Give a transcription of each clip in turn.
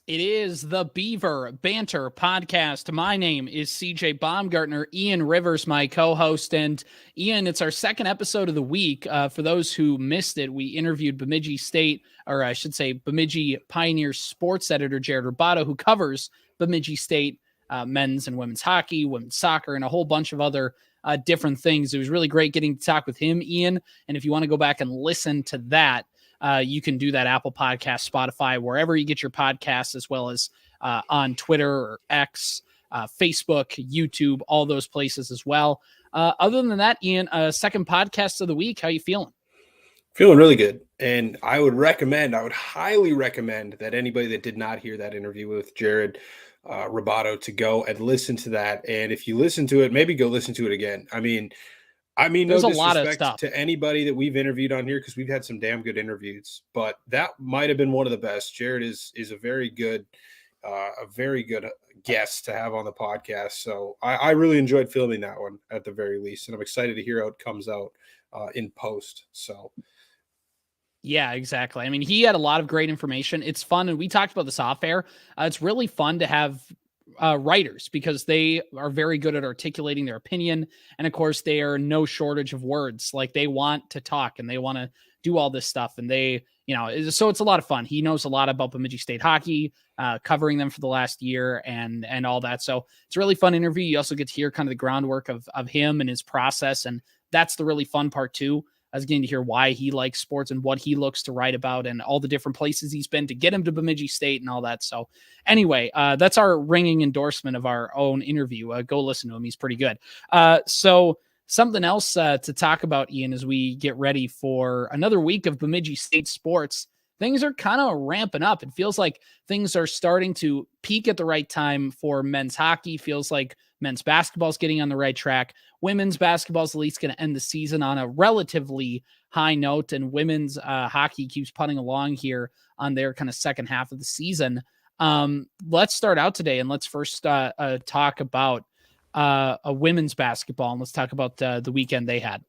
It is the Beaver Banter Podcast. My name is CJ Baumgartner. Ian Rivers, my co-host. And Ian, it's our second episode of the week. For those who missed it, we interviewed Bemidji State, or I should say Bemidji Pioneer sports editor Jared Roboto, who covers Bemidji State men's and women's hockey, women's soccer, and a whole bunch of other different things. It was really great getting to talk with him, Ian. And if you want to go back and listen to that, you can do that Apple Podcast, Spotify, wherever you get your podcasts, as well as on Twitter or X, Facebook, YouTube, all those places as well. Other than that, Ian, second podcast of the week. How you feeling? Feeling really good. And I would highly recommend that anybody that did not hear that interview with Jared Roboto to go and listen to that. And if you listen to it, maybe go listen to it again. I mean, there's no a lot of disrespect stuff to anybody that we've interviewed on here because we've had some damn good interviews, but that might have been one of the best. Jared is a very good guest to have on the podcast. So I really enjoyed filming that one at the very least, and I'm excited to hear how it comes out in post. So. Yeah, exactly. I mean, he had a lot of great information. It's fun, and we talked about this off air. It's really fun to have writers because they are very good at articulating their opinion. And of course, they are no shortage of words. Like, they want to talk and they want to do all this stuff. And they, so it's a lot of fun. He knows a lot about Bemidji State hockey, covering them for the last year and all that. So it's a really fun interview. You also get to hear kind of the groundwork of him and his process. And that's the really fun part too. I was getting to hear why he likes sports and what he looks to write about and all the different places he's been to get him to Bemidji State and all that. So anyway, that's our ringing endorsement of our own interview. Go listen to him. He's pretty good. So something else to talk about, Ian, as we get ready for another week of Bemidji State sports. Things are kind of ramping up. It feels like things are starting to peak at the right time for men's hockey. Feels like men's basketball is getting on the right track. Women's basketball is at least going to end the season on a relatively high note, and women's hockey keeps putting along here on their kind of second half of the season. Let's start out today, and let's first talk about a women's basketball, and let's talk about the weekend they had.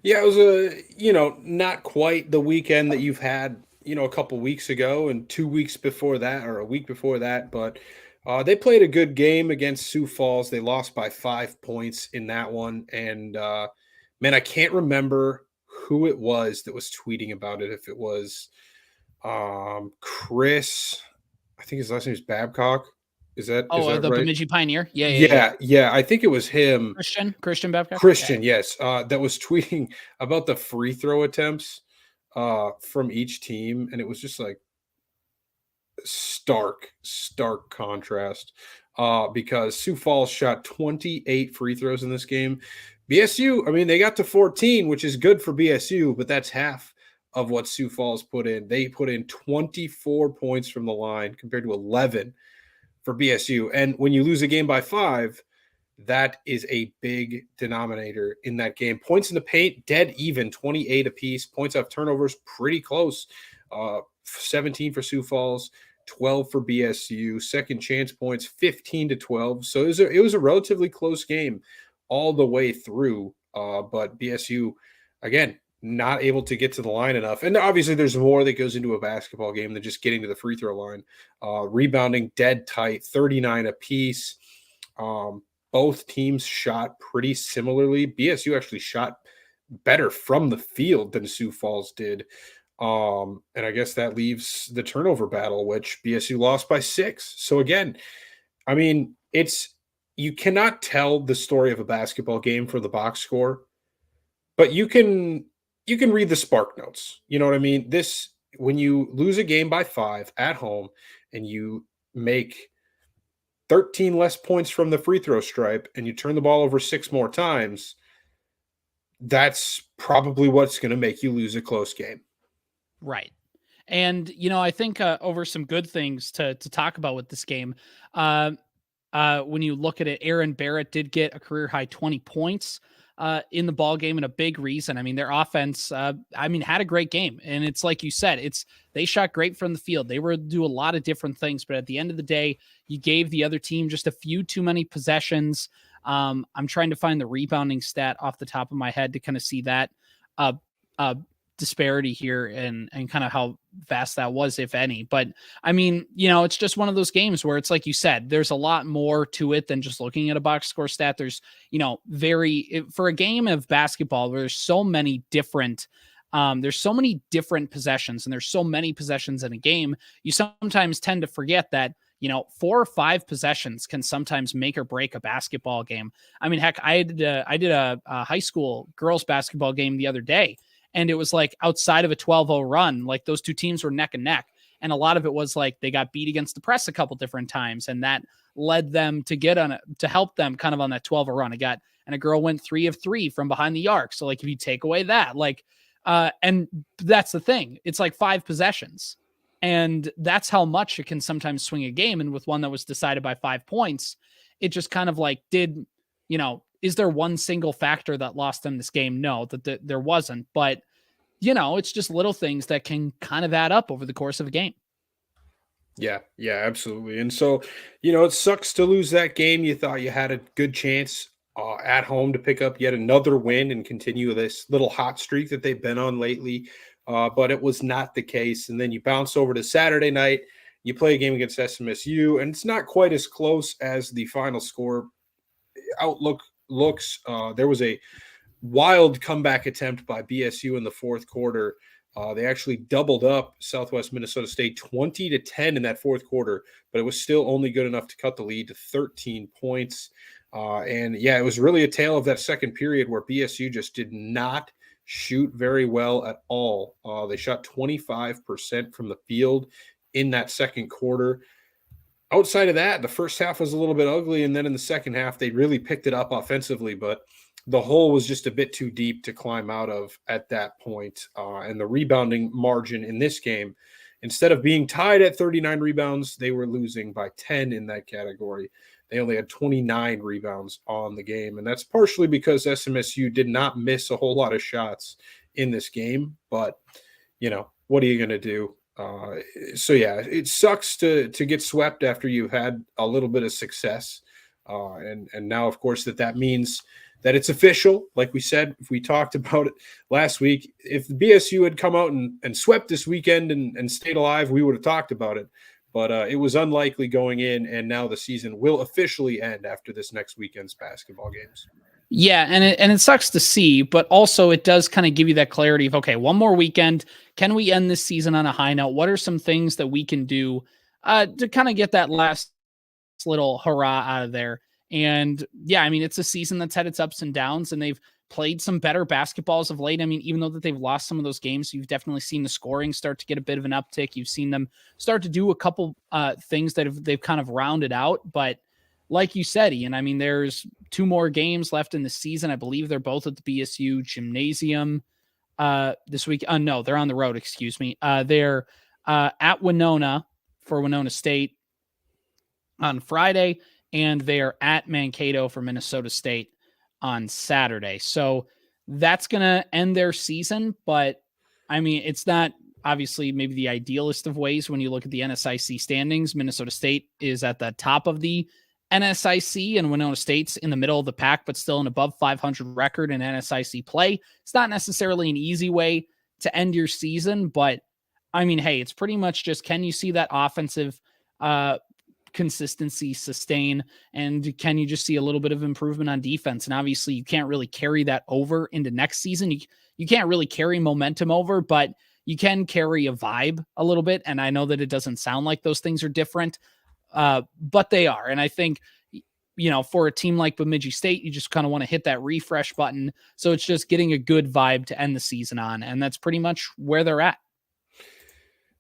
Yeah, it was not quite the weekend that you've had, a couple weeks ago and 2 weeks before that, or a week before that, but they played a good game against Sioux Falls. They lost by 5 points in that one. And man, I can't remember who it was that was tweeting about it. If it was Chris, I think his last name is Babcock. Is that the right? Bemidji Pioneer? Yeah. I think it was him. Christian Babcock? Christian, yes. That was tweeting about the free throw attempts from each team. And it was just like stark contrast because Sioux Falls shot 28 free throws in this game. BSU, I mean, they got to 14, which is good for BSU, but that's half of what Sioux Falls put in. They put in 24 points from the line compared to 11 for BSU. And when you lose a game by 5, that is a big denominator in that game. Points in the paint, dead even, 28 apiece. Points off turnovers, pretty close. 17 for Sioux Falls, 12 for BSU. Second chance points, 15-12. So it was a relatively close game all the way through. But BSU, again, not able to get to the line enough. And obviously there's more that goes into a basketball game than just getting to the free throw line. Rebounding dead tight, 39 apiece. Both teams shot pretty similarly. BSU actually shot better from the field than Sioux Falls did. And I guess that leaves the turnover battle, which BSU lost by 6. So again, I mean, you cannot tell the story of a basketball game from the box score, but you can read the spark notes. You know what I mean? When you lose a game by 5 at home and you make 13 less points from the free throw stripe and you turn the ball over 6 more times, that's probably what's going to make you lose a close game. Right. And, I think over some good things to talk about with this game, when you look at it, Aaron Barrett did get a career high 20 points in the ball game, and a big reason. I mean, their offense, had a great game. And it's like you said, they shot great from the field. They were do a lot of different things, but at the end of the day, you gave the other team just a few too many possessions. I'm trying to find the rebounding stat off the top of my head to kind of see that. disparity here and kind of how vast that was, if any. But I mean, it's just one of those games where it's like you said, there's a lot more to it than just looking at a box score stat. There's, for a game of basketball, there's so many different possessions, and there's so many possessions in a game. You sometimes tend to forget that 4 or 5 possessions can sometimes make or break a basketball game. I mean, heck, I did a high school girls basketball game the other day, and it was like outside of a 12-0 run, like those two teams were neck and neck. And a lot of it was like they got beat against the press a couple different times, and that led them to help them kind of on that 12-0 run. And a girl went 3 of 3 from behind the arc. So like if you take away that, and that's the thing, it's like 5 possessions. And that's how much it can sometimes swing a game. And with one that was decided by 5 points, it just kind of like is there one single factor that lost them this game? No, there wasn't. But, it's just little things that can kind of add up over the course of a game. Yeah, absolutely. And so, it sucks to lose that game. You thought you had a good chance at home to pick up yet another win and continue this little hot streak that they've been on lately. But it was not the case. And then you bounce over to Saturday night, you play a game against SMSU, and it's not quite as close as the final score outlook looks. There was a wild comeback attempt by BSU in the fourth quarter. They actually doubled up Southwest Minnesota State 20-10 in that fourth quarter, but it was still only good enough to cut the lead to 13 points. It was really a tale of that second period where BSU just did not shoot very well at all. They shot 25% from the field in that second quarter. Outside of that, the first half was a little bit ugly, and then in the second half, they really picked it up offensively, but the hole was just a bit too deep to climb out of at that point. And the rebounding margin in this game, instead of being tied at 39 rebounds, they were losing by 10 in that category. They only had 29 rebounds on the game, and that's partially because SMSU did not miss a whole lot of shots in this game. But, what are you going to do? It sucks to get swept after you've had a little bit of success. And now, of course, that means that it's official. Like we said, if we talked about it last week, if the BSU had come out and swept this weekend and stayed alive, we would have talked about it. But it was unlikely going in, and now the season will officially end after this next weekend's basketball games. Yeah, and it sucks to see, but also it does kind of give you that clarity of, okay, one more weekend. Can we end this season on a high note? What are some things that we can do to kind of get that last little hurrah out of there? And yeah, I mean, it's a season that's had its ups and downs, and they've played some better basketballs of late. I mean, even though that they've lost some of those games, you've definitely seen the scoring start to get a bit of an uptick. You've seen them start to do a couple things that they've kind of rounded out. But like you said, Ian, I mean, there's 2 more games left in the season. I believe they're both at the BSU gymnasium this week. No, they're on the road. Excuse me. They're at Winona for Winona State on Friday, and they're at Mankato for Minnesota State on Saturday. So that's going to end their season. But I mean, it's not obviously maybe the idealist of ways when you look at the NSIC standings. Minnesota State is at the top of the NSIC, and Winona State's in the middle of the pack, but still an above 500 record in NSIC play. It's not necessarily an easy way to end your season, but I mean, hey, it's pretty much just, can you see that offensive consistency sustain, and can you just see a little bit of improvement on defense? And obviously you can't really carry that over into next season. You can't really carry momentum over, but you can carry a vibe a little bit. And I know that it doesn't sound like those things are different, but they are. And I think, for a team like Bemidji State, you just kind of want to hit that refresh button. So it's just getting a good vibe to end the season on. And that's pretty much where they're at.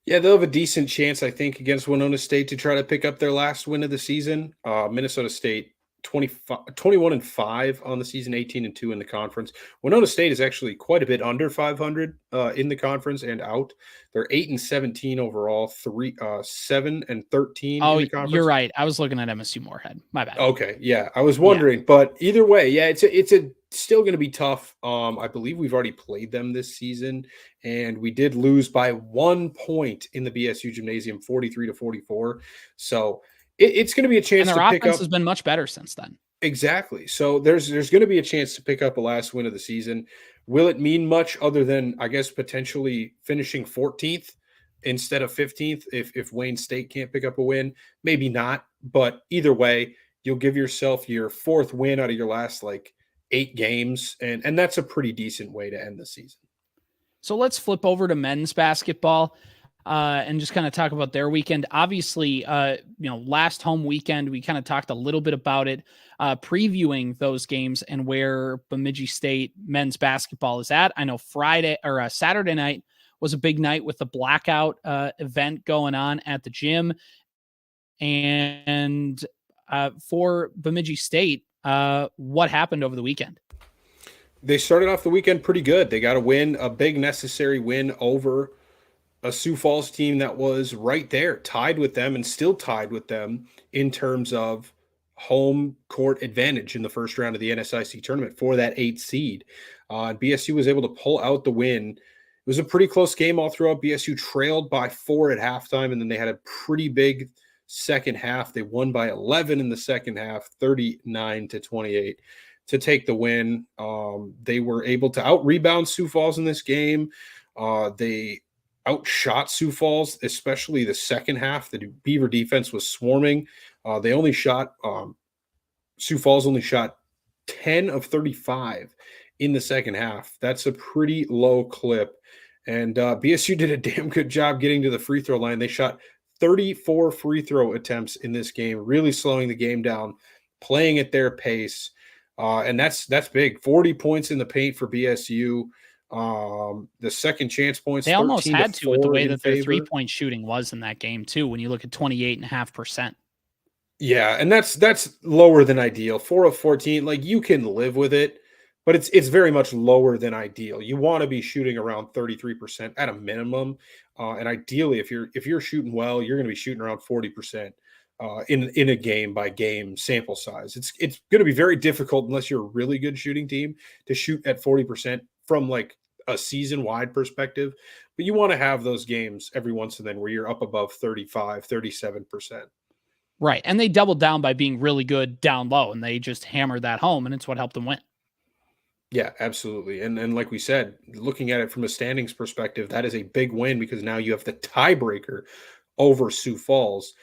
Yeah, they'll have a decent chance, I think, against Winona State to try to pick up their last win of the season. Minnesota State, 21-5 on the season, 18-2 in the conference. Winona State is actually quite a bit under 500 in the conference and out. They're 8-17 overall, 7-13 in the conference. You're right. I was looking at MSU Moorhead. My bad. Okay, yeah, I was wondering, but either way, yeah, it's still going to be tough. I believe we've already played them this season, and we did lose by 1 point in the BSU gymnasium, 43-44. So it's going to be a chance to pick up. And their offense has been much better since then. Exactly. So there's going to be a chance to pick up a last win of the season. Will it mean much other than, I guess, potentially finishing 14th instead of 15th if Wayne State can't pick up a win? Maybe not. But either way, you'll give yourself your 4th win out of your last 8 games. And that's a pretty decent way to end the season. So let's flip over to men's basketball and just kind of talk about their weekend. Obviously, last home weekend, we kind of talked a little bit about it, previewing those games and where Bemidji State men's basketball is at. I know Saturday night was a big night with the blackout event going on at the gym. And for Bemidji State, what happened over the weekend? They started off the weekend pretty good. They got a win, a big necessary win over a Sioux Falls team that was right there, tied with them and still tied with them in terms of home court advantage in the first round of the NSIC tournament for that 8th seed. BSU was able to pull out the win. It was a pretty close game all throughout. BSU trailed by 4 at halftime, and then they had a pretty big second half. They won by 11 in the second half, 39-28 to take the win. They were able to out-rebound Sioux Falls in this game. They outshot Sioux Falls, especially the second half. The Beaver defense was swarming. Sioux Falls only shot 10 of 35 in the second half. That's a pretty low clip. And BSU did a damn good job getting to the free throw line. They shot 34 free throw attempts in this game, really slowing the game down, playing at their pace. And that's big. 40 points in the paint for BSU. The second chance points, they almost had to with the way that their favor. 3-point shooting was in that game too. When you look at 28.5%. Yeah, and that's lower than ideal. 4 of 14, you can live with it, but it's very much lower than ideal. You want to be shooting around 33% at a minimum, and ideally, if you're shooting well, you're going to be shooting around 40% in a game by game sample size. It's going to be very difficult unless you're a really good shooting team to shoot at 40% from a season wide perspective, but you want to have those games every once and then where you're up above 35, 37%. Right. And they doubled down by being really good down low, and they just hammered that home, and it's what helped them win. Yeah, absolutely. And like we said, looking at it from a standings perspective, that is a big win because now you have the tiebreaker over Sioux Falls.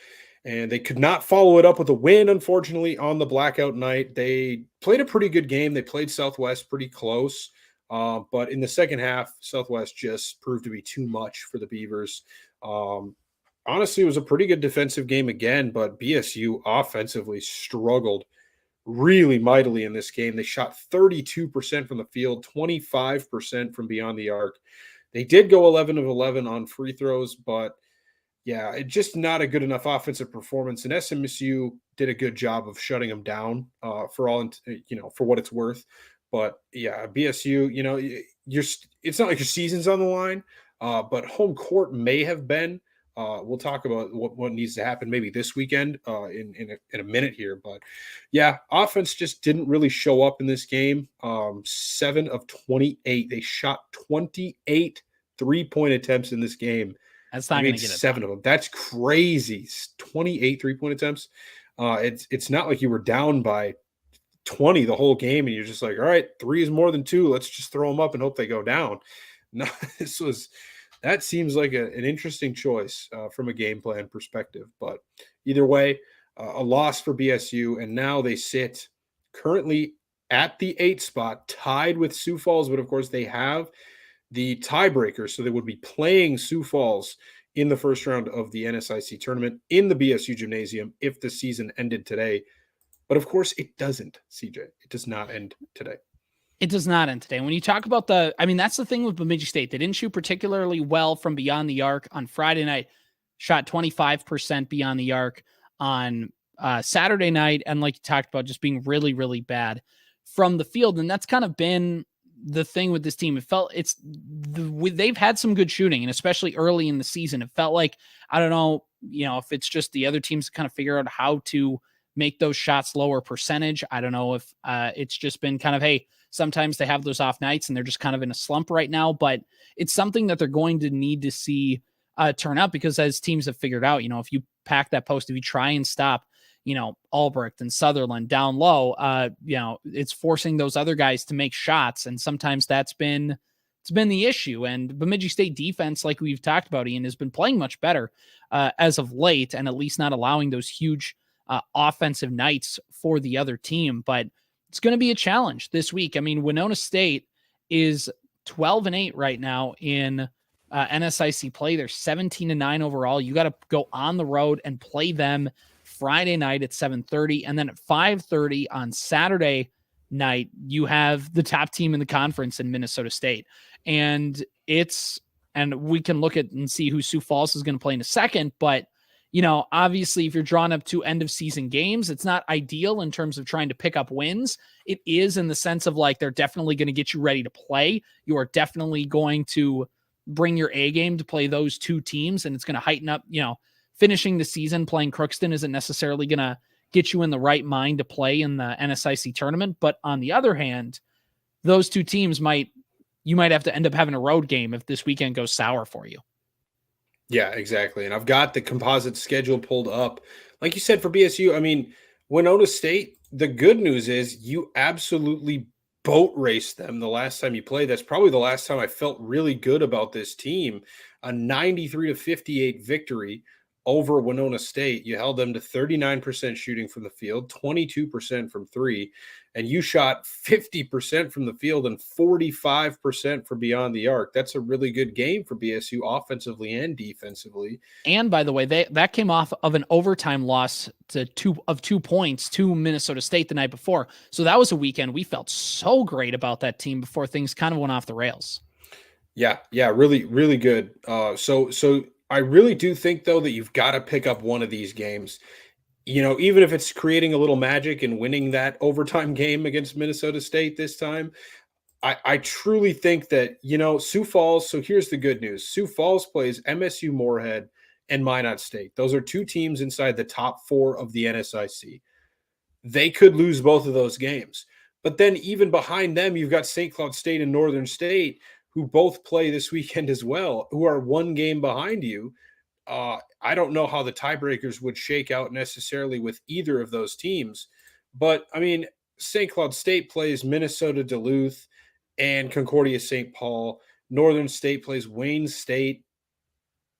And they could not follow it up with a win, unfortunately, on the blackout night. They played a pretty good game. They played Southwest pretty close. But in the second half, Southwest just proved to be too much for the Beavers. Honestly, it was a pretty good defensive game again, but BSU offensively struggled really mightily in this game. They shot 32% from the field, 25% from beyond the arc. They did go 11 of 11 on free throws, but yeah, it's just not a good enough offensive performance. And SMSU did a good job of shutting them down for what it's worth. But yeah, BSU, it's not like your season's on the line, but home court may have been. We'll talk about what needs to happen maybe this weekend in a minute here. But yeah, offense just didn't really show up in this game. 7 of 28. They shot 28 3-point attempts in this game. That's not going to get it 7 of them. That's crazy. 28 3-point attempts. It's not like you were down by 20 the whole game and you're just like, all right, 3 is more than 2. Let's just throw them up and hope they go down. No, that seems like an interesting choice from a game plan perspective. But either way, a loss for BSU, and now they sit currently at the 8th spot, tied with Sioux Falls. But of course, they have the tiebreaker, so they would be playing Sioux Falls in the first round of the NSIC tournament in the BSU gymnasium if the season ended today. But of course, it doesn't, CJ. It does not end today. It does not end today. When you talk about that's the thing with Bemidji State. They didn't shoot particularly well from beyond the arc on Friday night, shot 25% beyond the arc on Saturday night. And like you talked about, just being really, really bad from the field. And that's kind of been the thing with this team. It felt they've had some good shooting, and especially early in the season, it felt like, I don't know, if it's just the other teams kind of figure out how to make those shots lower percentage. I don't know if it's just been kind of, hey, sometimes they have those off nights and they're just kind of in a slump right now, but it's something that they're going to need to see turn up, because as teams have figured out, if you pack that post, if you try and stop, Albrecht and Sutherland down low. It's forcing those other guys to make shots. And sometimes it's been the issue. And Bemidji State defense, like we've talked about, Ian, has been playing much better as of late, and at least not allowing those huge offensive nights for the other team. But it's going to be a challenge this week. I mean, Winona State is 12-8 right now in NSIC play. They're 17-9 overall. You got to go on the road and play them Friday night at 7:30, and then at 5:30 on Saturday night, you have the top team in the conference in Minnesota State. And we can look at and see who Sioux Falls is going to play in a second, but obviously if you're drawing up two end of season games, it's not ideal in terms of trying to pick up wins. It is in the sense of like, they're definitely going to get you ready to play. You are definitely going to bring your A game to play those two teams, and it's going to heighten up, finishing the season playing Crookston isn't necessarily going to get you in the right mind to play in the NSIC tournament. But on the other hand, those two teams you might have to end up having a road game if this weekend goes sour for you. Yeah, exactly. And I've got the composite schedule pulled up. Like you said, for BSU, I mean, Winona State, the good news is you absolutely boat raced them the last time you played. That's probably the last time I felt really good about this team. A 93-58 victory over Winona State. You held them to 39% shooting from the field, 22% from three, and you shot 50% from the field and 45% from beyond the arc. That's a really good game for BSU offensively and defensively. And by the way, that came off of an overtime loss to 2 points to Minnesota State the night before. So that was a weekend we felt so great about that team before things kind of went off the rails. Yeah, really, really good. So I really do think, though, that you've got to pick up one of these games, even if it's creating a little magic and winning that overtime game against Minnesota State this time. I truly think that, Sioux Falls. So here's the good news. Sioux Falls plays MSU Moorhead and Minot State. Those are two teams inside the top 4 of the NSIC. They could lose both of those games. But then even behind them, you've got St. Cloud State and Northern State, who both play this weekend as well, who are one game behind you. I don't know how the tiebreakers would shake out necessarily with either of those teams. But, I mean, St. Cloud State plays Minnesota Duluth and Concordia St. Paul. Northern State plays Wayne State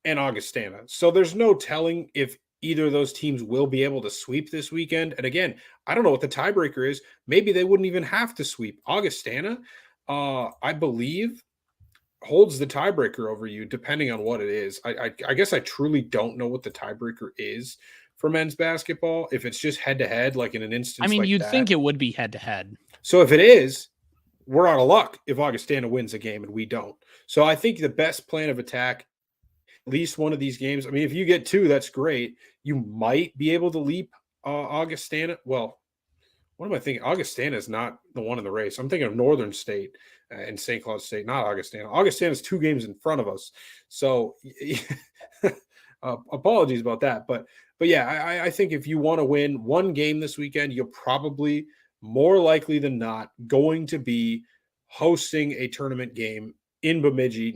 and Augustana. So there's no telling if either of those teams will be able to sweep this weekend. And again, I don't know what the tiebreaker is. Maybe they wouldn't even have to sweep. Augustana, I believe, holds the tiebreaker over you, depending on what it is. I guess I truly don't know what the tiebreaker is for men's basketball. If it's just head-to-head, like in an instance I mean, like you'd that. think it would be head-to-head. So if it is, we're out of luck if Augustana wins a game and we don't. So I think the best plan of attack, at least one of these games, I mean, if you get 2, that's great. You might be able to leap Augustana. Well, what am I thinking? Augustana is not the one in the race. I'm thinking of Northern State and St. Cloud State, not Augustana. Augustana is 2 games in front of us. So apologies about that. But yeah, I think if you want to win one game this weekend, you're probably more likely than not going to be hosting a tournament game in Bemidji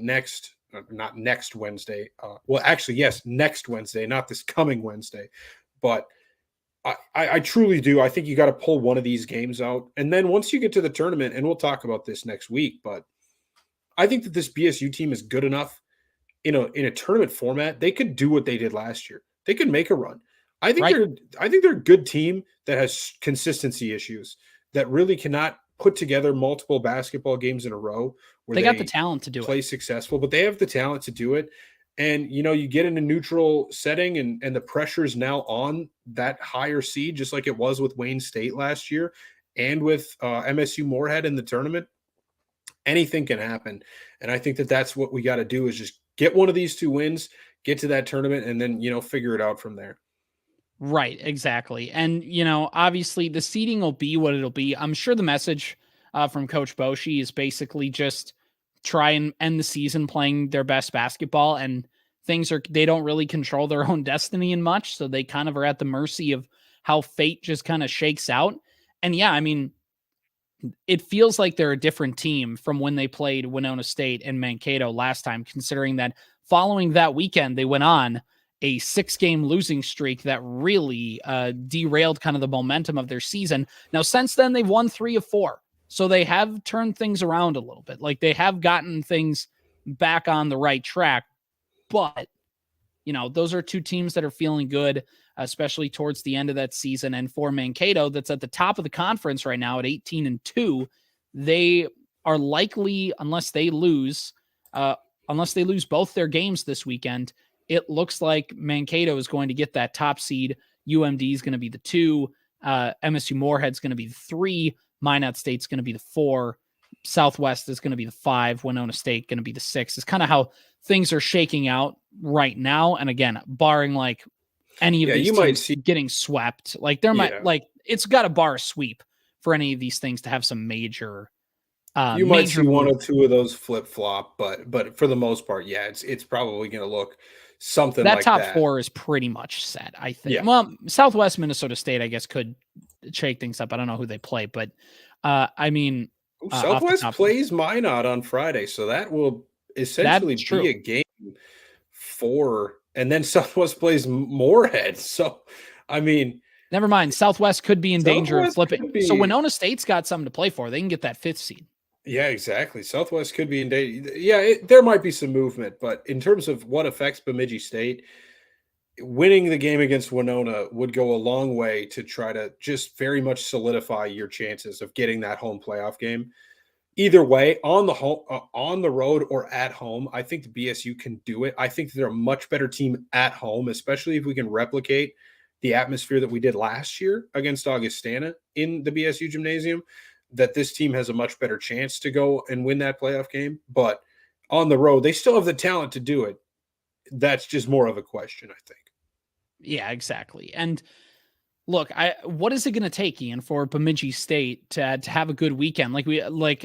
not next Wednesday. Well, actually, yes, next Wednesday, not this coming Wednesday. But I truly do. I think you got to pull one of these games out. And then once you get to the tournament, and we'll talk about this next week, but I think that this BSU team is good enough in a tournament format. They could do what they did last year. They could make a run. I think they're a good team that has consistency issues, that really cannot put together multiple basketball games in a row where they got the talent to do play successful, but they have the talent to do it. And, you get in a neutral setting and the pressure is now on that higher seed, just like it was with Wayne State last year and with MSU Moorhead in the tournament. Anything can happen. And I think that that's what we got to do, is just get one of these 2 wins, get to that tournament, and then, figure it out from there. Right, exactly. And, obviously the seeding will be what it'll be. I'm sure the message from Coach Boshi is basically just try and end the season playing their best basketball, and they don't really control their own destiny in much. So they kind of are at the mercy of how fate just kind of shakes out. And yeah, I mean, it feels like they're a different team from when they played Winona State and Mankato last time, considering that following that weekend, they went on a 6-game losing streak that really derailed kind of the momentum of their season. Now, since then, they've won 3 of 4. So they have turned things around a little bit. Like, they have gotten things back on the right track. But, those are two teams that are feeling good, especially towards the end of that season. And for Mankato, that's at the top of the conference right now at 18-2, they are likely, unless they lose both their games this weekend, it looks like Mankato is going to get that top seed. UMD is going to be the 2. MSU Moorhead's going to be the 3. Minot State's going to be the 4. Southwest is going to be the 5. Winona State going to be the 6. It's kind of how things are shaking out right now. And again, barring like any of these teams getting swept, like it's got to bar a sweep for any of these things to have some major. You might see one or two of those flip flop, but for the most part, yeah, it's probably going to look something like that. That top 4 is pretty much set, I think. Yeah. Well, Southwest Minnesota State, I guess, could shake things up. I don't know who they play, but Southwest plays Minot on Friday, so that will essentially be a game for, and then Southwest plays Moorhead. So, never mind. Southwest could be in danger of flipping. So Winona State's got something to play for. They can get that 5th seed. Yeah, exactly. Southwest could be in danger. Yeah, there might be some movement, but in terms of what affects Bemidji State, winning the game against Winona would go a long way to try to just very much solidify your chances of getting that home playoff game. Either way, on the road or at home, I think the BSU can do it. I think they're a much better team at home, especially if we can replicate the atmosphere that we did last year against Augustana in the BSU gymnasium, that this team has a much better chance to go and win that playoff game. But on the road, they still have the talent to do it. That's just more of a question, I think. Yeah, exactly. And look, what is it going to take, Ian, for Bemidji State to have a good weekend?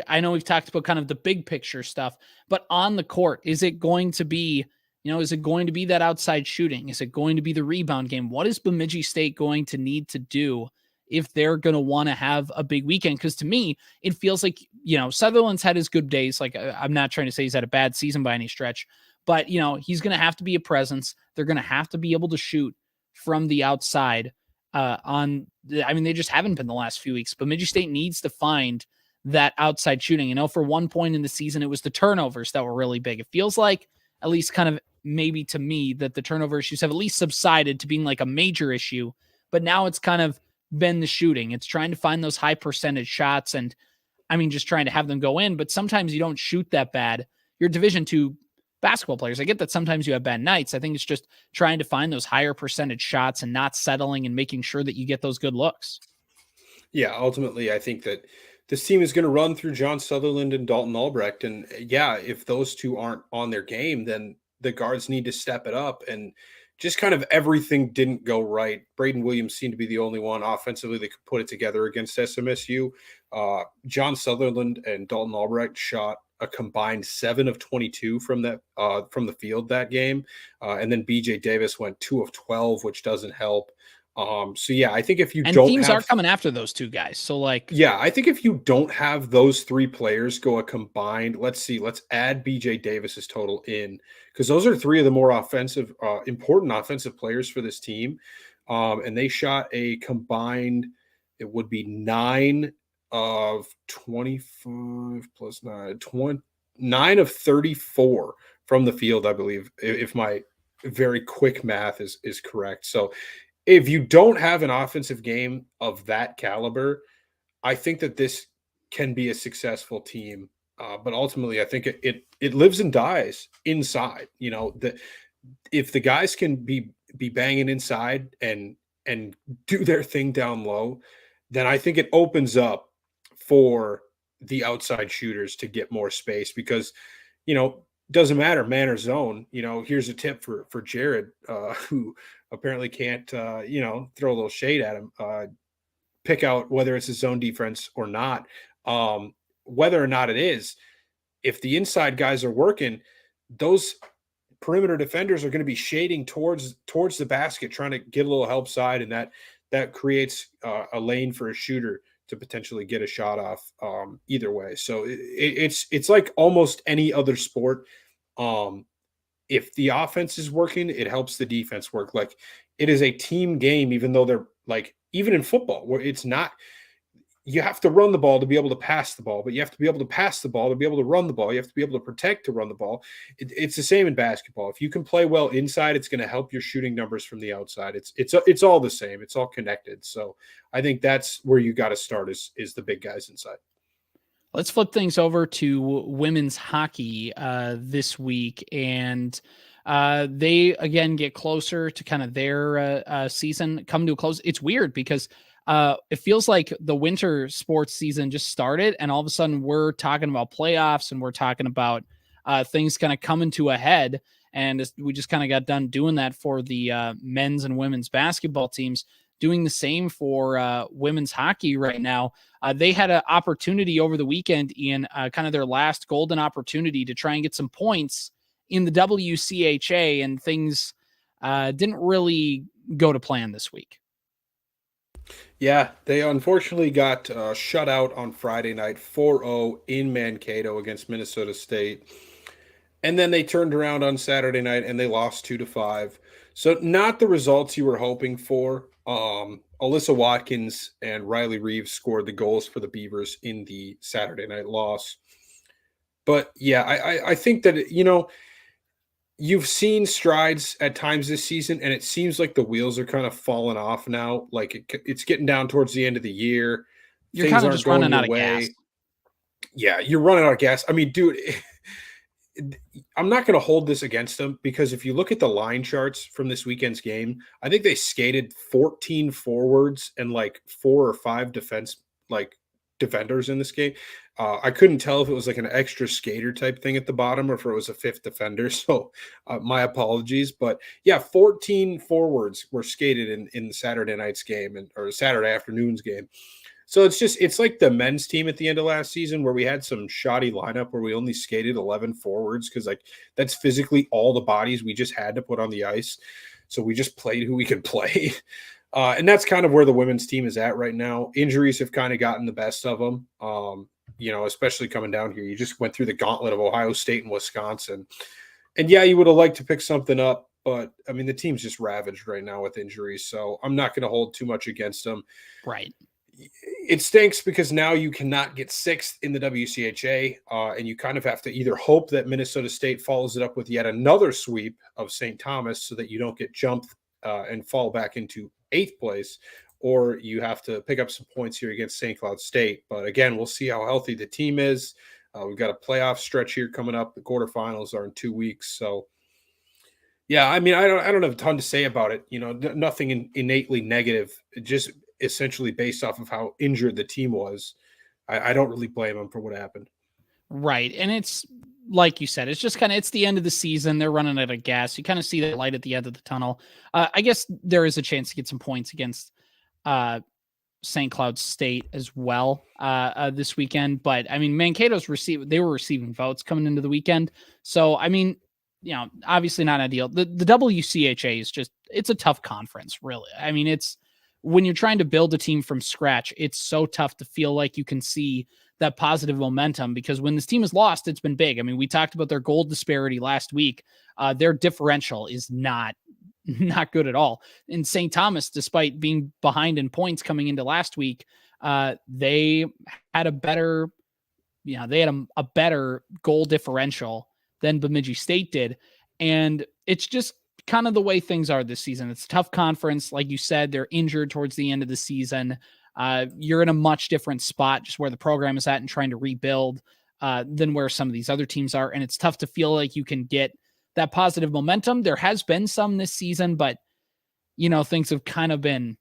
I know we've talked about kind of the big picture stuff, but on the court, is it going to be, is it going to be that outside shooting? Is it going to be the rebound game? What is Bemidji State going to need to do if they're going to want to have a big weekend? Because to me, it feels like, Sutherland's had his good days. Like, I'm not trying to say he's had a bad season by any stretch, but, he's going to have to be a presence. They're going to have to be able to shoot from the outside. They just haven't been the last few weeks. Bemidji State needs to find that outside shooting. For one point in the season, it was the turnovers that were really big. It feels like, at least kind of maybe to me, that the turnover issues have at least subsided to being like a major issue, but now it's kind of been the shooting. It's trying to find those high percentage shots and just trying to have them go in, but sometimes you don't shoot that bad. You're Division II basketball players. I get that sometimes you have bad nights. I think it's just trying to find those higher percentage shots and not settling and making sure that you get those good looks. Yeah, ultimately, I think that this team is going to run through John Sutherland and Dalton Albrecht. And yeah, if those two aren't on their game, then the guards need to step it up. And just kind of everything didn't go right. Braden Williams seemed to be the only one offensively that could put it together against SMSU. John Sutherland and Dalton Albrecht shot a combined 7 of 22 from the field that game. And then BJ Davis went 2 of 12, which doesn't help. So yeah, I think if you don't teams are coming after those two guys. So I think if you don't have those 3 players go a combined, let's add BJ Davis's total in, because those are 3 of the more important offensive players for this team. And they shot a combined, it would be 9 of 25 plus 9 of 34 from the field, I believe, if my very quick math is correct. So if you don't have an offensive game of that caliber, I think that this can be a successful team. But ultimately, I think it lives and dies inside. If the guys can be banging inside and do their thing down low, then I think it opens up for the outside shooters to get more space, because, doesn't matter man or zone. Here's a tip for Jared, who apparently can't, throw a little shade at him, pick out whether it's a zone defense or not. Whether or not it is, if the inside guys are working, those perimeter defenders are going to be shading towards the basket, trying to get a little help side. And that creates a lane for a shooter to potentially get a shot off either way. So it's like almost any other sport. if the offense is working, it helps the defense work. Like it is a team game, even though they're like, even in football, where it's not, you have to run the ball to be able to pass the ball, but you have to be able to pass the ball to be able to run the ball. You have to be able to protect to run the ball. It's the same in basketball. If you can play well inside, it's going to help your shooting numbers from the outside. It's all the same. It's all connected. So I think that's where you got to start is the big guys inside. Let's flip things over to women's hockey this week. And they, again, get closer to kind of their season come to a close. It's weird because it feels like the winter sports season just started, and all of a sudden we're talking about playoffs and we're talking about things kind of coming to a head. And we just kind of got done doing that for the men's and women's basketball teams. Doing the same for women's hockey right now. They had an opportunity over the weekend in kind of their last golden opportunity to try and get some points in the WCHA, and things didn't really go to plan this week. Yeah, they unfortunately got shut out on Friday night 4-0 in Mankato against Minnesota State. And then they turned around on Saturday night and they lost 2-5. So not the results you were hoping for. Alyssa Watkins and Riley Reeves scored the goals for the Beavers in the Saturday night loss. But yeah, I think that, you've seen strides at times this season, and it seems like the wheels are kind of falling off now. Like it's getting down towards the end of the year. You're kind of just running out of gas. Yeah, you're running out of gas. I mean, dude, I'm not going to hold this against them because if you look at the line charts from this weekend's game, I think they skated 14 forwards and like 4 or 5 defenders in this game. I couldn't tell if it was like an extra skater type thing at the bottom or if it was a 5th defender. So my apologies. But yeah, 14 forwards were skated in the Saturday night's game or Saturday afternoon's game. So it's like the men's team at the end of last season where we had some shoddy lineup where we only skated 11 forwards because like that's physically all the bodies we just had to put on the ice. So we just played who we could play. And that's kind of where the women's team is at right now. Injuries have kind of gotten the best of them, especially coming down here. You just went through the gauntlet of Ohio State and Wisconsin. And yeah, you would have liked to pick something up, but I mean, the team's just ravaged right now with injuries. So I'm not going to hold too much against them. Right. It stinks because now you cannot get 6th in the WCHA, and you kind of have to either hope that Minnesota State follows it up with yet another sweep of St. Thomas so that you don't get jumped and fall back into 8th place, or you have to pick up some points here against St. Cloud State. But again, we'll see how healthy the team is. We've got a playoff stretch here coming up. The quarterfinals are in 2 weeks. So, yeah, I mean, I don't have a ton to say about it. Nothing innately negative. Just essentially based off of how injured the team was. I don't really blame them for what happened. Right. And it's like you said, it's just it's the end of the season. They're running out of gas. You kind of see that light at the end of the tunnel. I guess there is a chance to get some points against St. Cloud State as well this weekend. But I mean, Mankato's they were receiving votes coming into the weekend. So, I mean, obviously not ideal. The WCHA is it's a tough conference, really. I mean, when you're trying to build a team from scratch, it's so tough to feel like you can see that positive momentum because when this team is lost, it's been big. I mean, we talked about their goal disparity last week. Their differential is not good at all. In St. Thomas, despite being behind in points coming into last week, they had a better goal differential than Bemidji State did. And it's just kind of the way things are this season. It's a tough conference. Like you said, they're injured towards the end of the season. You're in a much different spot, just where the program is at and trying to rebuild than where some of these other teams are. And it's tough to feel like you can get that positive momentum. There has been some this season, but things have kind of been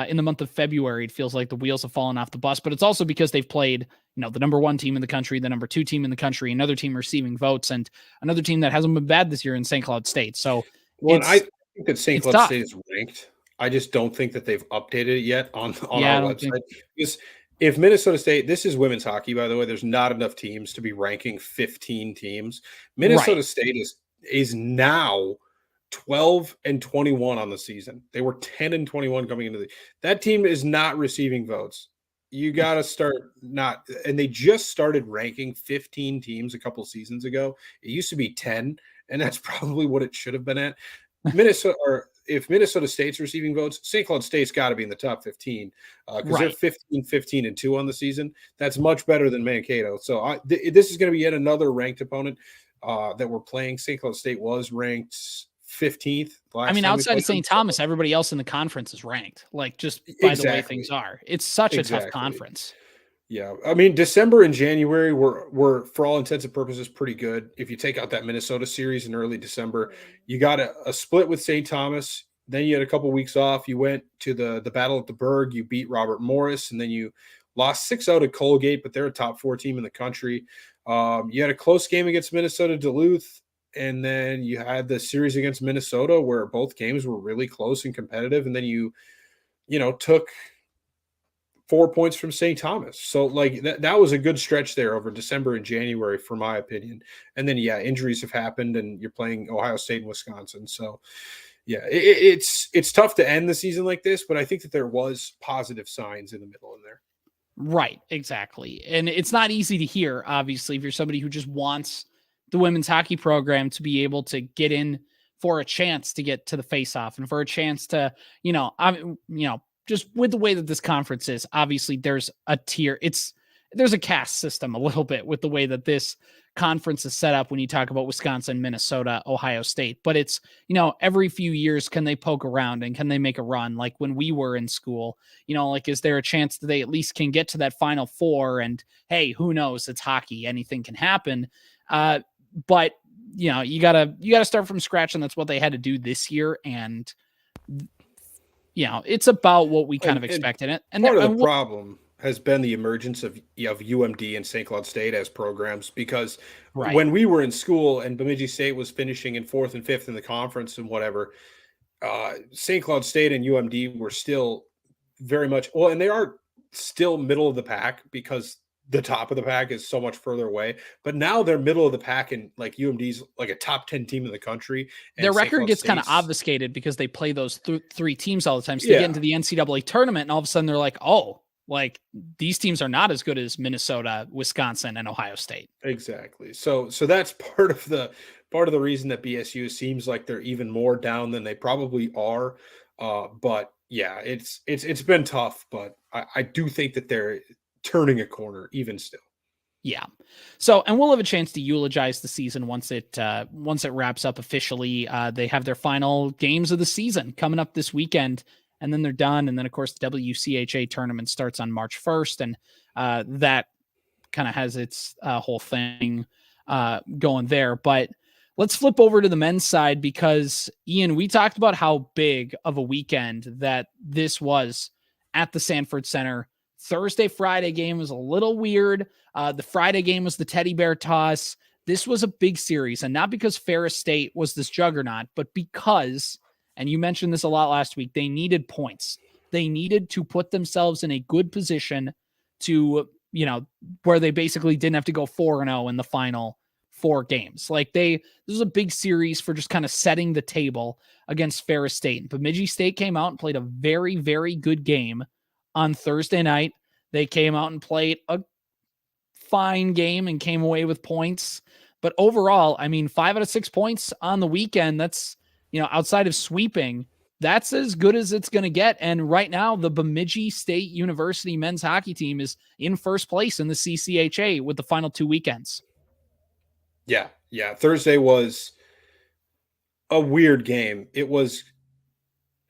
in the month of February. It feels like the wheels have fallen off the bus, but it's also because they've played, the number 1 team in the country, the number 2 team in the country, another team receiving votes, and another team that hasn't been bad this year in St. Cloud State. So, I think that St. Cloud State is ranked. I just don't think that they've updated it yet on our website. Because if Minnesota State, this is women's hockey, by the way, there's not enough teams to be ranking 15 teams. Minnesota State is now 12-21 on the season. They were 10-21 coming into that team is not receiving votes. You got to start and they just started ranking 15 teams a couple seasons ago. It used to be 10. and that's probably what it should have been at. Minnesota, or if Minnesota State's receiving votes, St. Cloud State's got to be in the top 15 because they're Right. 15-2 on the season. That's much better than Mankato. So this is going to be yet another ranked opponent that we're playing. St. Cloud State was ranked 15th I mean, outside of St. Thomas, everybody else in the conference is ranked, like just by the way things are. It's such a tough conference. Yeah, I mean, December and January were for all intents and purposes pretty good. If you take out that Minnesota series in early December, you got a split with St. Thomas. Then you had a couple weeks off. You went to the battle at the Berg. You beat Robert Morris, and then you lost 6-0 at Colgate, but they're a top 4 team in the country. You had a close game against Minnesota Duluth, and then you had the series against Minnesota where both games were really close and competitive, and then you took 4 points from St. Thomas. So like that was a good stretch there over December and January, for my opinion. And then, injuries have happened and you're playing Ohio State and Wisconsin. So it's tough to end the season like this, but I think that there was positive signs in the middle in there. Right. Exactly. And it's not easy to hear, obviously, if you're somebody who just wants the women's hockey program to be able to get in for a chance to get to the face-off and for a chance to, just with the way that this conference is, obviously there's a tier. There's a caste system a little bit with the way that this conference is set up when you talk about Wisconsin, Minnesota, Ohio State. But it's, every few years, can they poke around and can they make a run? Like when we were in school, like, is there a chance that they at least can get to that Final Four? And hey, who knows? It's hockey. Anything can happen. But you gotta start from scratch. And that's what they had to do this year. And it's about what we kind of expected. And part of the problem has been the emergence of UMD and St. Cloud State as programs, because when we were in school and Bemidji State was finishing in 4th and 5th in the conference and whatever, St. Cloud State and UMD were still very much, and they are still middle of the pack because the top of the pack is so much further away, but now they're middle of the pack, and like UMD's like a top 10 team in the country. And their record gets kind of obfuscated because they play those 3 teams all the time. So they get into the NCAA tournament and all of a sudden they're like, oh, like these teams are not as good as Minnesota, Wisconsin, and Ohio State. Exactly. So that's part of the reason that BSU seems like they're even more down than they probably are. But yeah, it's been tough, but I do think that they're turning a corner even still. Yeah. So, and we'll have a chance to eulogize the season once it wraps up officially. They have their final games of the season coming up this weekend, and then they're done. And then of course the WCHA tournament starts on March 1st. And that kind of has its whole thing going there. But let's flip over to the men's side, because Ian, we talked about how big of a weekend that this was at the Sanford Center. Thursday, Friday game was a little weird. The Friday game was the teddy bear toss. This was a big series, and not because Ferris State was this juggernaut, but because, and you mentioned this a lot last week, they needed points. They needed to put themselves in a good position to, where they basically didn't have to go 4-0 in the final 4 games. Like this was a big series for just kind of setting the table against Ferris State. And Bemidji State came out and played a very, very good game on Thursday night. They came out and played a fine game and came away with points. But overall, I mean, 5 out of 6 points on the weekend, that's, outside of sweeping, that's as good as it's going to get. And right now, the Bemidji State University men's hockey team is in first place in the CCHA with the final 2 weekends. Yeah. Thursday was a weird game. It was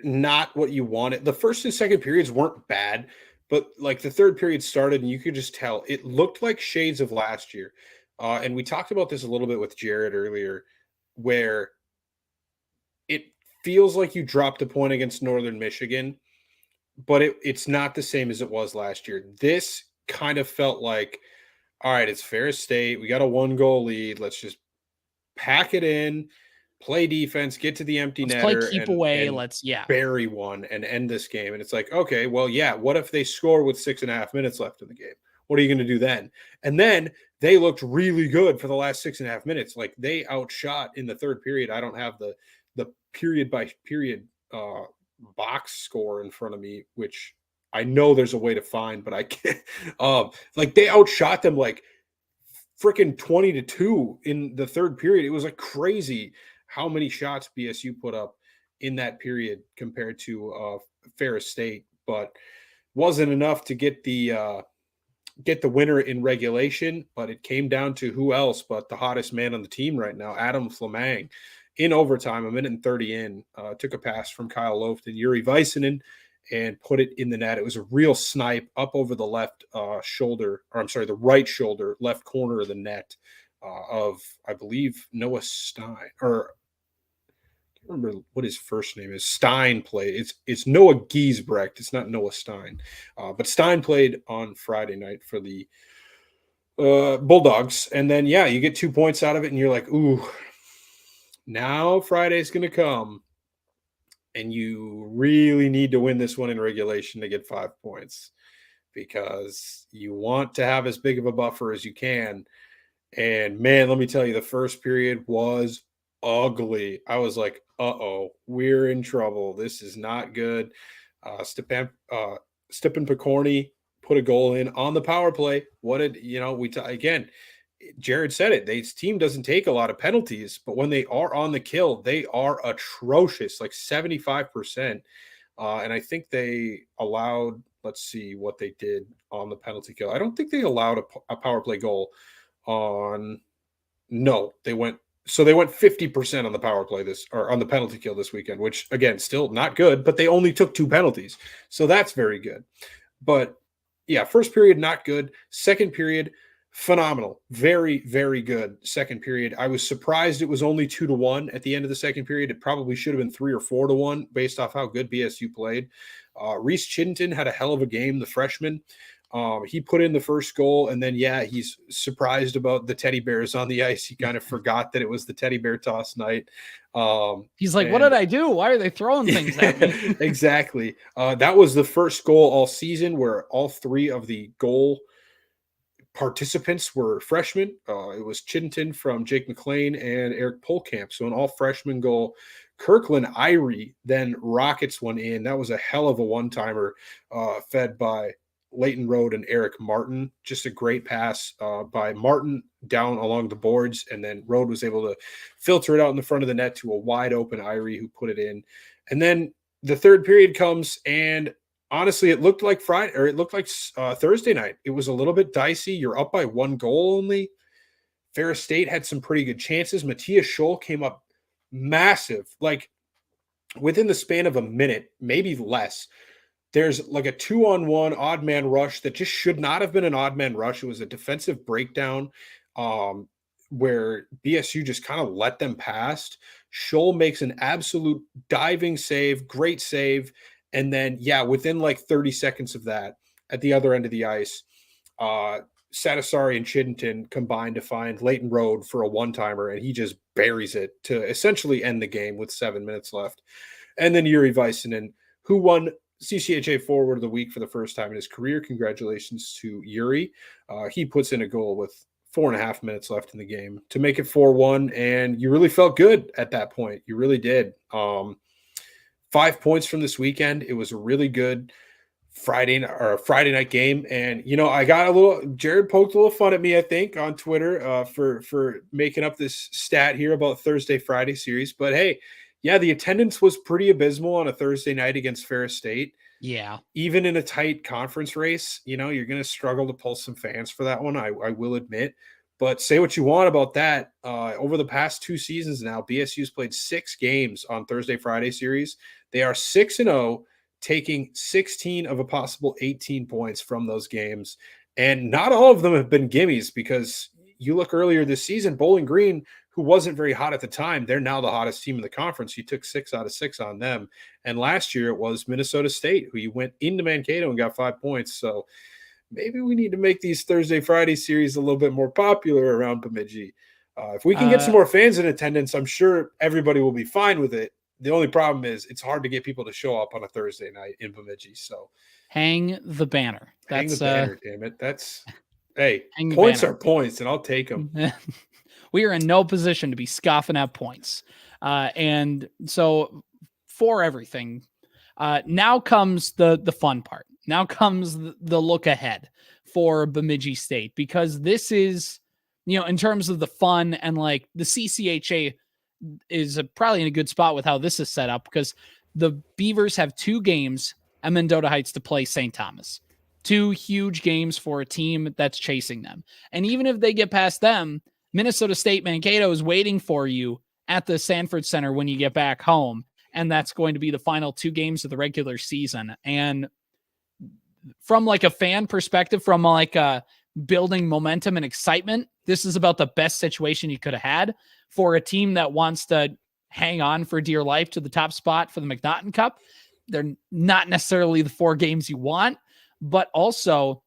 not what you wanted. The first and second periods weren't bad, but like the third period started and you could just tell it looked like shades of last year. And we talked about this a little bit with Jared earlier, where it feels like you dropped a point against Northern Michigan, but it's not the same as it was last year. This kind of felt like, all right, it's Ferris State. We got a 1-goal lead. Let's just pack it in, play defense, get to the empty netter, play keep away. Let's bury one and end this game. And it's like, okay, well, what if they score with 6.5 minutes left in the game? What are you going to do then? And then they looked really good for the last 6.5 minutes. Like they outshot in the third period. I don't have the period by period box score in front of me, which I know there's a way to find, but I can't. Like they outshot them like freaking 20-2 in the third period. It was like crazy how many shots BSU put up in that period compared to Ferris State, but wasn't enough to get the winner in regulation. But it came down to who else but the hottest man on the team right now, Adam Flamang, in overtime, a minute and 30 in, took a pass from Kyle Lofton, Yuri Väisänen, and put it in the net. It was a real snipe up over the left shoulder, or I'm sorry, the right shoulder, left corner of the net of, I believe, Noah Stein, or I don't remember what his first name is. Stein played. It's Noah Giesbrecht. It's not Noah Stein. But Stein played on Friday night for the Bulldogs. And then, yeah, you get 2 points out of it, and you're like, ooh, now Friday's going to come. And you really need to win this one in regulation to get 5 points because you want to have as big of a buffer as you can. And man, let me tell you, the first period was ugly. I was like, uh-oh, we're in trouble. This is not good. Stepan Picorni put a goal in on the power play. What did, again, Jared said it. His team doesn't take a lot of penalties, but when they are on the kill, they are atrocious, like 75%. And I think they allowed, let's see what they did on the penalty kill. I don't think they allowed a power play goal on. No, they went 50% on the power play or on the penalty kill this weekend, which again, still not good, but they only took 2 penalties. So that's very good. But yeah, first period, not good. Second period, phenomenal. Very, very good second period. I was surprised it was only 2-1 at the end of the second period. It probably should have been 3 or 4-1 based off how good BSU played. Reese Chiddington had a hell of a game, the freshman. He put in the first goal, and then, yeah, he's surprised about the teddy bears on the ice. He kind of forgot that it was the teddy bear toss night. He's like, what did I do? Why are they throwing things at me? Exactly. That was the first goal all season where all 3 of the goal participants were freshmen. It was Chiddington from Jake McLean and Eric Polkamp. So an all freshman goal. Kirkland Irie then rockets one in. That was a hell of a one-timer fed by Leighton Road and Eric Martin. Just a great pass by Martin down along the boards, and then Road was able to filter it out in the front of the net to a wide open Irie who put it in. And then the third period comes, and honestly, it looked like Thursday night. It was a little bit dicey. You're up by 1 goal only. Ferris State had some pretty good chances. Matthias Scholl came up massive, like within the span of a minute, maybe less. There's like a 2-on-1 odd man rush that just should not have been an odd man rush. It was a defensive breakdown where BSU just kind of let them pass. Scholl makes an absolute diving save, great save. And then, yeah, within like 30 seconds of that, at the other end of the ice, Satisari and Chiddington combined to find Leighton Road for a one-timer, and he just buries it to essentially end the game with 7 minutes left. And then Yuri Väisänen, who won CCHA Forward of the Week for the first time in his career. Congratulations to Yuri. He puts in a goal with 4.5 minutes left in the game to make it 4-1, and you really felt good at that point. You really did. 5 points from this weekend. It was a really good Friday night game. And, I got Jared poked a little fun at me, I think, on Twitter for making up this stat here about Thursday, Friday series. But hey, yeah, the attendance was pretty abysmal on a Thursday night against Ferris State. Yeah. Even in a tight conference race, you're going to struggle to pull some fans for that one. I will admit. But say what you want about that. Over the past 2 seasons now, BSU's played 6 games on Thursday, Friday series. They are 6-0, taking 16 of a possible 18 points from those games. And not all of them have been gimmies, because you look earlier this season, Bowling Green, who wasn't very hot at the time, they're now the hottest team in the conference. You took 6 out of 6 on them. And last year it was Minnesota State, who you went into Mankato and got 5 points. So maybe we need to make these Thursday, Friday series a little bit more popular around Bemidji. If we can get some more fans in attendance, I'm sure everybody will be fine with it. The only problem is it's hard to get people to show up on a Thursday night in Bemidji. So hang the banner. Hang the banner, damn it. Hey, hang points are points, and I'll take them. We are in no position to be scoffing at points. And so for everything, now comes the fun part. Now comes the look ahead for Bemidji State, because this is in terms of the fun and like the CCHA is probably in a good spot with how this is set up because the Beavers have 2 games at Mendota Heights to play St. Thomas. 2 huge games for a team that's chasing them. And even if they get past them, Minnesota State Mankato is waiting for you at the Sanford Center when you get back home. And that's going to be the final 2 games of the regular season. And from like a fan perspective, from like building momentum and excitement, this is about the best situation you could have had for a team that wants to hang on for dear life to the top spot for the McNaughton Cup. They're not necessarily the 4 games you want, but also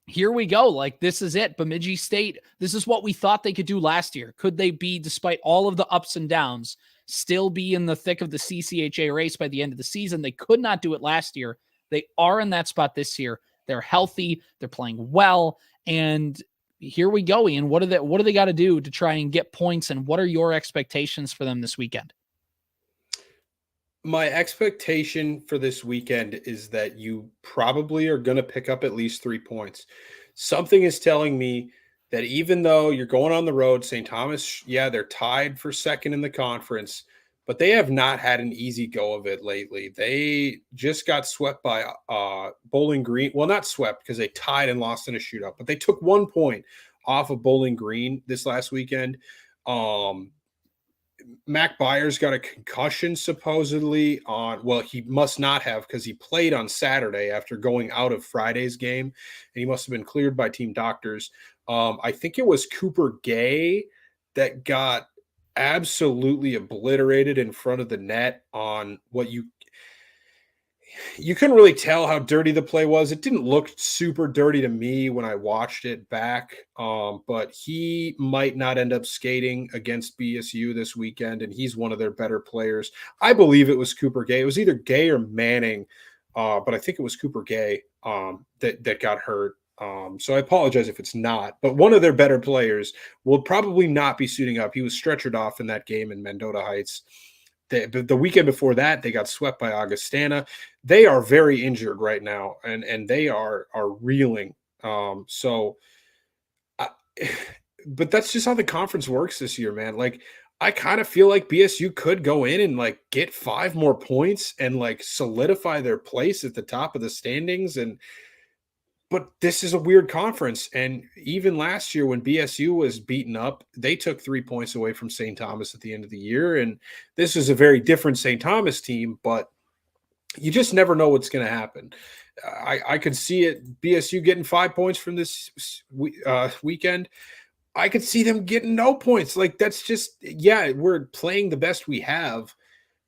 here we go. Like, this is it. Bemidji State, this is what we thought they could do last year. Could they be, despite all of the ups and downs, still be in the thick of the CCHA race by the end of the season? They could not do it last year. They are in that spot this year. They're healthy. They're playing well. And here we go, Ian. What do they got to do to try and get points? And what are your expectations for them this weekend? My expectation for this weekend is that you probably are going to pick up at least 3 points. Something is telling me that even though you're going on the road, St. Thomas, yeah, they're tied for second in the conference, but they have not had an easy go of it lately. They just got swept by Bowling Green. Well, not swept because they tied and lost in a shootout, but they took 1 point off of Bowling Green this last weekend. Mac Byers got a concussion supposedly he must not have because he played on Saturday after going out of Friday's game, and he must have been cleared by team doctors. I think it was Cooper Gay that got absolutely obliterated in front of the net on what you couldn't really tell how dirty the play was. It didn't look super dirty to me when I watched it back, but he might not end up skating against BSU this weekend, and he's one of their better players. I believe it was Cooper Gay. It was either Gay or Manning, but I think it was Cooper Gay that got hurt. So I apologize if it's not, but one of their better players will probably not be suiting up. He was stretchered off in that game in Mendota Heights. The weekend before that, they got swept by Augustana. They are very injured right now, and they are reeling. But that's just how the conference works this year, man. Like, I kind of feel like BSU could go in and like get 5 more points and like solidify their place at the top of the standings. But this is a weird conference. And even last year when BSU was beaten up, they took 3 points away from St. Thomas at the end of the year. And this is a very different St. Thomas team, but you just never know what's going to happen. I could see it, BSU getting 5 points from this weekend. I could see them getting no points. Like, that's just, yeah, we're playing the best we have.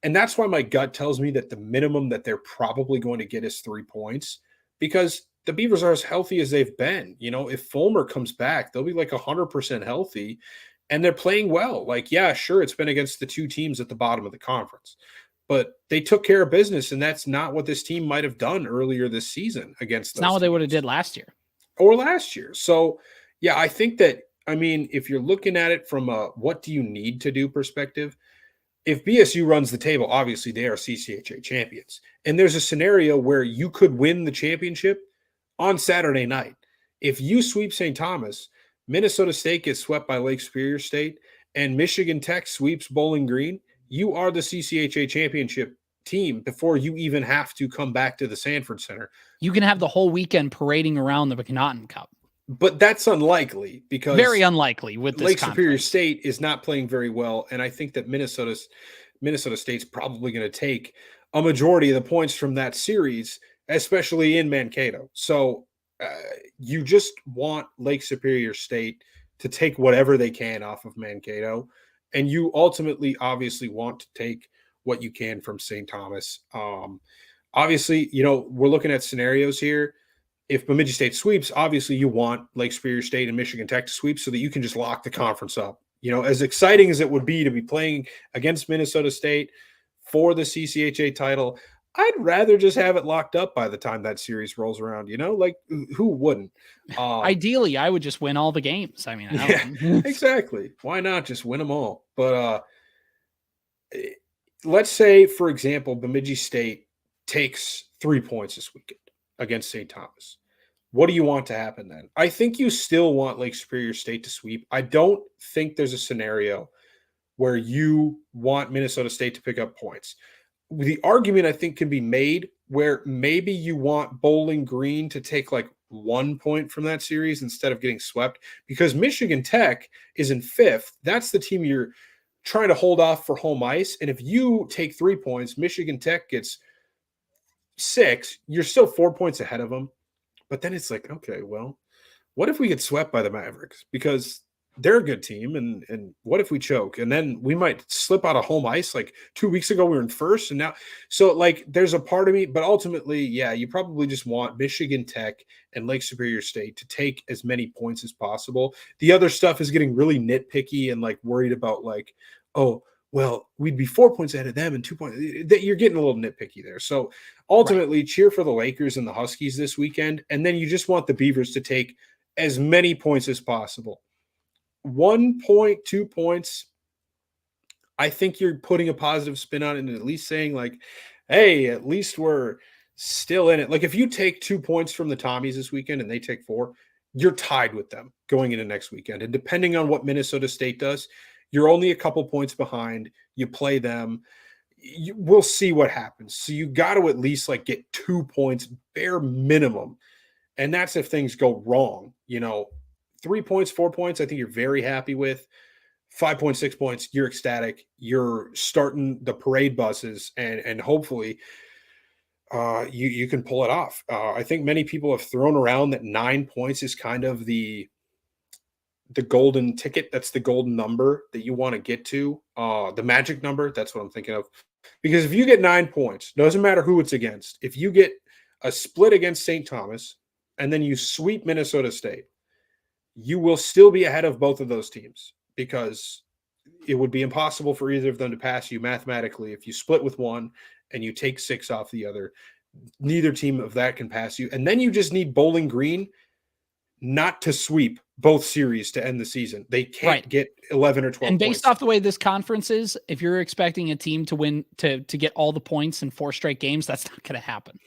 And that's why my gut tells me that the minimum that they're probably going to get is 3 points, because the Beavers are as healthy as they've been. You know, if Fulmer comes back, they'll be like 100% healthy, and they're playing well. Like, yeah, sure, it's been against the 2 teams at the bottom of the conference, but they took care of business, and that's not what this team might have done earlier this season against those It's not what they would have teams. did last year. Or last year. So, yeah, I think that, I mean, if you're looking at it from a what do you need to do perspective, if BSU runs the table, obviously they are CCHA champions. And there's a scenario where you could win the championship on Saturday night. If you sweep St. Thomas, Minnesota State gets swept by Lake Superior State, and Michigan Tech sweeps Bowling Green, you are the CCHA championship team before you even have to come back to the Sanford Center. You can have the whole weekend parading around the McNaughton Cup. But that's unlikely, because very unlikely with this Lake conference. Superior State is not playing very well, and I think that Minnesota State's probably going to take a majority of the points from that series, especially in Mankato. So you just want Lake Superior State to take whatever they can off of Mankato, and you ultimately obviously want to take what you can from St. Thomas. Obviously, you know, we're looking at scenarios here. If Bemidji State sweeps, obviously you want Lake Superior State and Michigan Tech to sweep so that you can just lock the conference up. You know, as exciting as it would be to be playing against Minnesota State for the CCHA title, I'd rather just have it locked up by the time that series rolls around. You know, like, who wouldn't? Ideally, I would just win all the games. I mean, yeah, exactly. Why not just win them all? But let's say, for example, Bemidji State takes 3 points this weekend against St. Thomas. what do you want to happen then? I think you still want Lake Superior State to sweep. I don't think there's a scenario where you want Minnesota State to pick up points. The argument I think can be made where maybe you want Bowling Green to take like 1 point from that series instead of getting swept, because Michigan Tech is in 5th. That's the team you're trying to hold off for home ice. And if you take 3 points, Michigan Tech gets 6, you're still 4 points ahead of them. But then it's like, okay, well, what if we get swept by the Mavericks? Because they're a good team, and what if we choke? And then we might slip out of home ice. Like 2 weeks ago, we were in first, and now, so like there's a part of me, but ultimately, yeah, you probably just want Michigan Tech and Lake Superior State to take as many points as possible. The other stuff is getting really nitpicky and like worried about like, oh, well, we'd be 4 points ahead of them and 2 points. That you're getting a little nitpicky there. So ultimately, cheer for the Lakers and the Huskies this weekend, and then you just want the Beavers to take as many points as possible. 1 point, 2 points, I think you're putting a positive spin on it and at least saying like, hey, at least we're still in it. Like if you take 2 points from the Tommies this weekend and they take 4, you're tied with them going into next weekend. And depending on what Minnesota State does, you're only a couple points behind. You play them. We'll see what happens. So you got to at least like get 2 points bare minimum. And that's if things go wrong, 3 points, 4 points, I think you're very happy with. 5.6 points, you're ecstatic. You're starting the parade buses, and hopefully you can pull it off. I think many people have thrown around that 9 points is kind of the golden ticket. That's the golden number that you want to get to. The magic number, that's what I'm thinking of. Because if you get 9 points, doesn't matter who it's against. If you get a split against St. Thomas and then you sweep Minnesota State, you will still be ahead of both of those teams because it would be impossible for either of them to pass you mathematically. If you split with one and you take 6 off the other, neither team of that can pass you. And then you just need Bowling Green not to sweep both series to end the season. They can't get 11 or 12 And based points. off the way this conference is, if you're expecting a team to win, to get all the points in 4 straight games, that's not going to happen.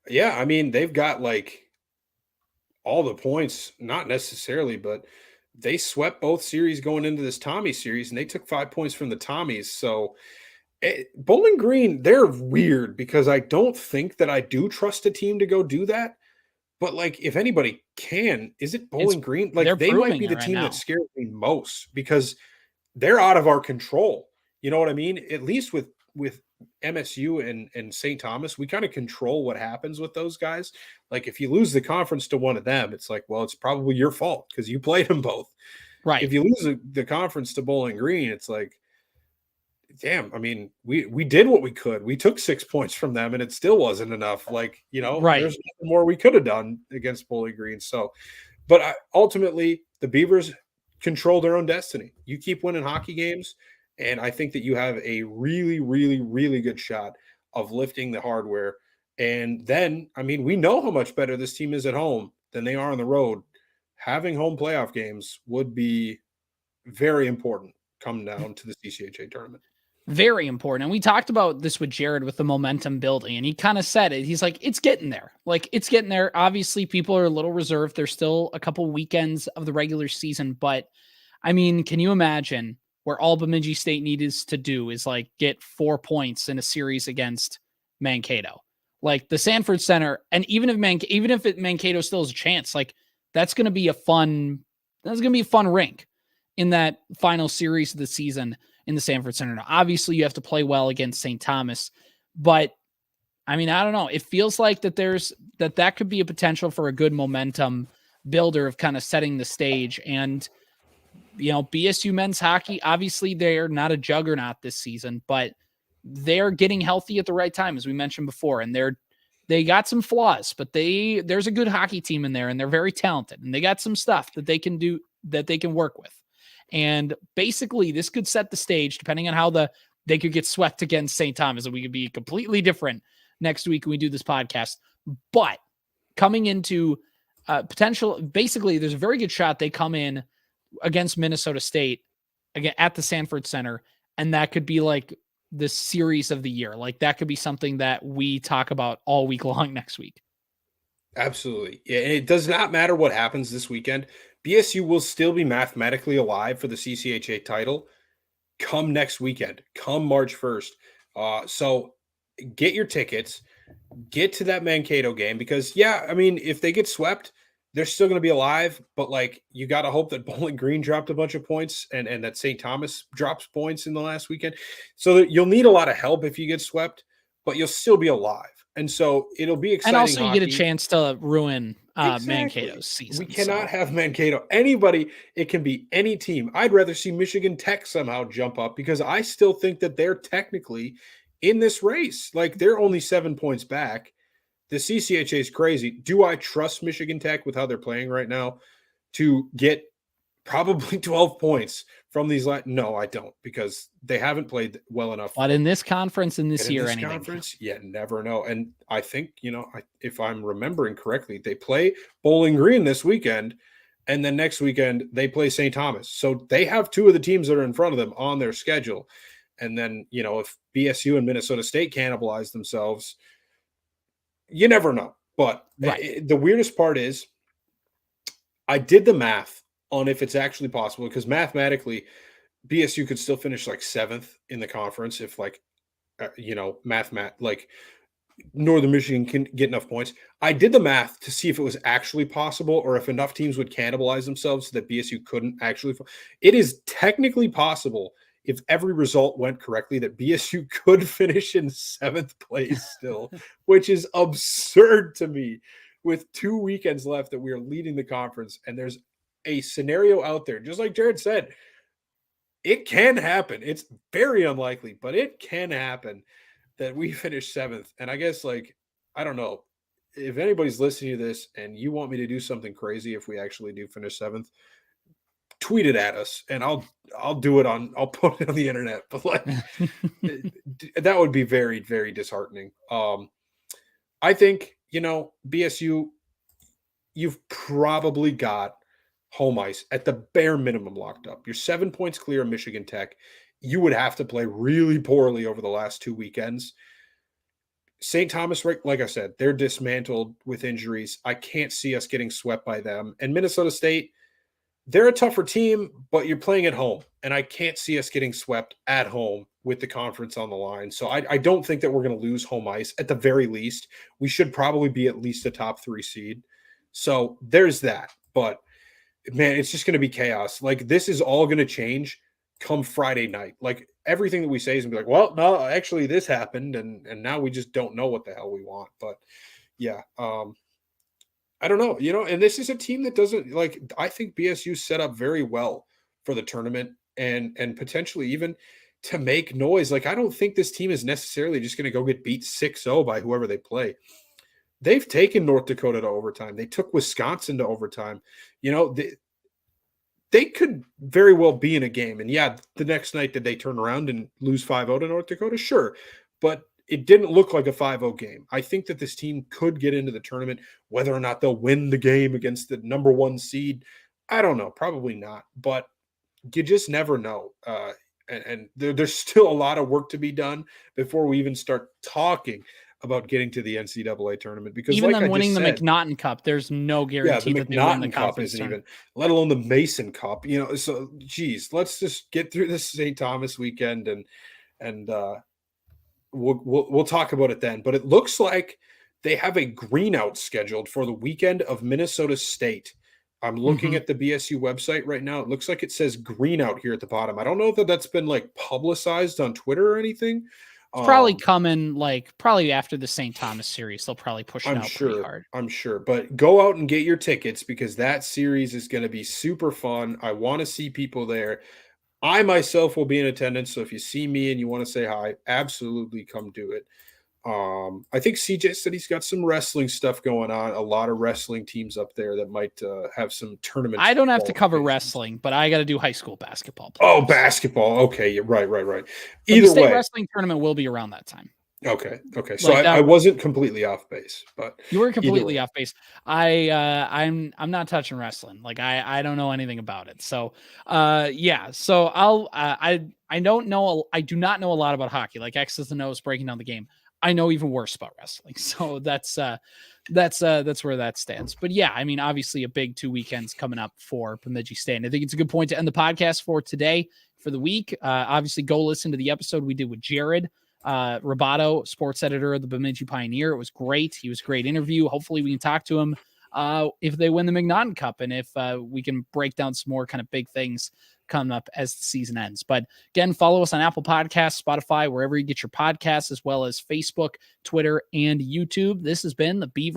Yeah, I mean, they've got like all the points, not necessarily, but they swept both series going into this Tommy series, and they took 5 points from the Tommies. So Bowling Green, they're weird because I don't think that I do trust a team to go do that. But like, if anybody can, is it Bowling Green? Like they might be the team that scares me most because they're out of our control. You know what I mean? At least with MSU and St. Thomas, we kind of control what happens with those guys. Like if you lose the conference to one of them, it's like, well, it's probably your fault because you played them both. Right. If you lose the conference to Bowling Green, it's like, damn, I mean, we did what we could. We took 6 points from them and it still wasn't enough. Like, there's nothing more we could have done against Bowling Green. So, but ultimately the Beavers control their own destiny. You keep winning hockey games, and I think that you have a really, really, really good shot of lifting the hardware. And then, I mean, we know how much better this team is at home than they are on the road. Having home playoff games would be very important come down to the CCHA tournament. Very important. And we talked about this with Jared with the momentum building, and he kind of said it. He's like, it's getting there. Like, it's getting there. Obviously, people are a little reserved. There's still a couple weekends of the regular season. But, I mean, can you imagine where all Bemidji State needs to do is, like, get 4 points in a series against Mankato? Like, the Sanford Center, and even if Mankato still has a chance, like, that's going to be a fun rink in that final series of the season in the Sanford Center. Now, obviously, you have to play well against St. Thomas, but I mean, I don't know. It feels like that that could be a potential for a good momentum builder of kind of setting the stage. And, BSU men's hockey, obviously they're not a juggernaut this season, but they're getting healthy at the right time, as we mentioned before. And they got some flaws, but there's a good hockey team in there, and they're very talented, and they got some stuff that they can do, that they can work with. And basically, this could set the stage, depending on how they could get swept against St. Thomas, and we could be completely different next week when we do this podcast. But coming into potential, basically, there's a very good shot they come in against Minnesota State again at the Sanford Center, and that could be like the series of the year. Like that could be something that we talk about all week long next week. Absolutely. Yeah, and it does not matter what happens this weekend. BSU will still be mathematically alive for the CCHA title come next weekend, come March 1st. So get your tickets, get to that Mankato game because, yeah, I mean, if they get swept, they're still going to be alive. But like, you got to hope that Bowling Green dropped a bunch of points and that St. Thomas drops points in the last weekend. So that you'll need a lot of help if you get swept, but you'll still be alive. And so it'll be And exciting also, you get a hockey. chance to ruin Exactly. Mankato's We season. cannot So have Mankato. Anybody, it can be any team. I'd rather see Michigan Tech somehow jump up because I still think that they're technically in this race. Like they're only 7 points back. The CCHA is crazy. Do I trust Michigan Tech with how they're playing right now to get probably 12 points from these? No, I don't because they haven't played well enough. but in this conference, in this And in year, this anything. conference, you never know. And I think, if I'm remembering correctly, they play Bowling Green this weekend, and then next weekend they play St. Thomas. So they have two of the teams that are in front of them on their schedule. And then, if BSU and Minnesota State cannibalize themselves, you never know. But Right. the weirdest part is I did the math on if it's actually possible because mathematically, BSU could still finish like seventh in the conference if like like Northern Michigan can get enough points. I did the math to see if it was actually possible or if enough teams would cannibalize themselves so that BSU couldn't actually. It is technically possible if every result went correctly that BSU could finish in seventh place still, which is absurd to me with 2 weekends left that we are leading the conference. And there's a scenario out there, just like Jared said, it can happen. It's very unlikely, but it can happen that we finish seventh. And I guess, like, I don't know if anybody's listening to this and you want me to do something crazy if we actually do finish seventh, tweet it at us and I'll do it I'll put it on the internet. But like that would be very, very disheartening. I think, BSU, you've probably got home ice at the bare minimum locked up. You're 7 points clear of Michigan Tech. You would have to play really poorly over the last 2 weekends. St. Thomas, like I said, they're dismantled with injuries. I can't see us getting swept by them. And Minnesota State, they're a tougher team, but you're playing at home. And I can't see us getting swept at home with the conference on the line. So I don't think that we're going to lose home ice at the very least. We should probably be at least a top 3 seed. So there's that. But man, it's just going to be chaos. Like this is all going to change come Friday night. Like everything that we say is going to be like, well, no, actually this happened. And now we just don't know what the hell we want. But yeah, I don't know, and this is a team that doesn't like, I think BSU set up very well for the tournament and potentially even to make noise. Like, I don't think this team is necessarily just going to go get beat 6-0 by whoever they play. They've taken North Dakota to overtime. They took Wisconsin to overtime. They could very well be in a game. And yeah, the next night, did they turn around and lose 5-0 to North Dakota? Sure. But it didn't look like a 5-0 game. I think that this team could get into the tournament. Whether or not they'll win the game against the number 1 seed, I don't know. Probably not. But you just never know. And there's still a lot of work to be done before we even start talking about getting to the NCAA tournament. Because even like them I winning just the said, McNaughton Cup, there's no guarantee the that they win the McNaughton Cup conference isn't tournament. even, let alone the Mason Cup. So geez, let's just get through this St. Thomas weekend and we'll talk about it then. But it looks like they have a green out scheduled for the weekend of Minnesota State. I'm looking at the BSU website right now. It looks like it says green out here at the bottom. I don't know if that's been like publicized on Twitter or anything. It's probably coming probably after the St. Thomas series. They'll probably push it out pretty hard. I'm sure. But go out and get your tickets because that series is going to be super fun. I want to see people there. I myself will be in attendance. So if you see me and you want to say hi, absolutely come do it. I think CJ said he's got some wrestling stuff going on. A lot of wrestling teams up there that might have some tournament. I don't have to cover wrestling, but I got to do high school basketball. Oh, basketball. Okay. Yeah, right. But Either the state way, wrestling tournament will be around that time. Okay. So I wasn't completely off base, but you were completely off base. I'm not touching wrestling. Like I don't know anything about it. So yeah. So I don't know. I do not know a lot about hockey. Like X's and O's breaking down the game. I know even worse about wrestling. So that's where that stands. But yeah, I mean, obviously a big 2 weekends coming up for Bemidji State. And I think it's a good point to end the podcast for today, for the week. Obviously go listen to the episode we did with Jared Roboto, sports editor of the Bemidji Pioneer. It was great. He was a great interview. Hopefully we can talk to him if they win the McNaughton Cup, and if we can break down some more kind of big things coming up as the season ends. But again, follow us on Apple Podcasts, Spotify, wherever you get your podcasts, as well as Facebook, Twitter, and YouTube. This has been the Beaver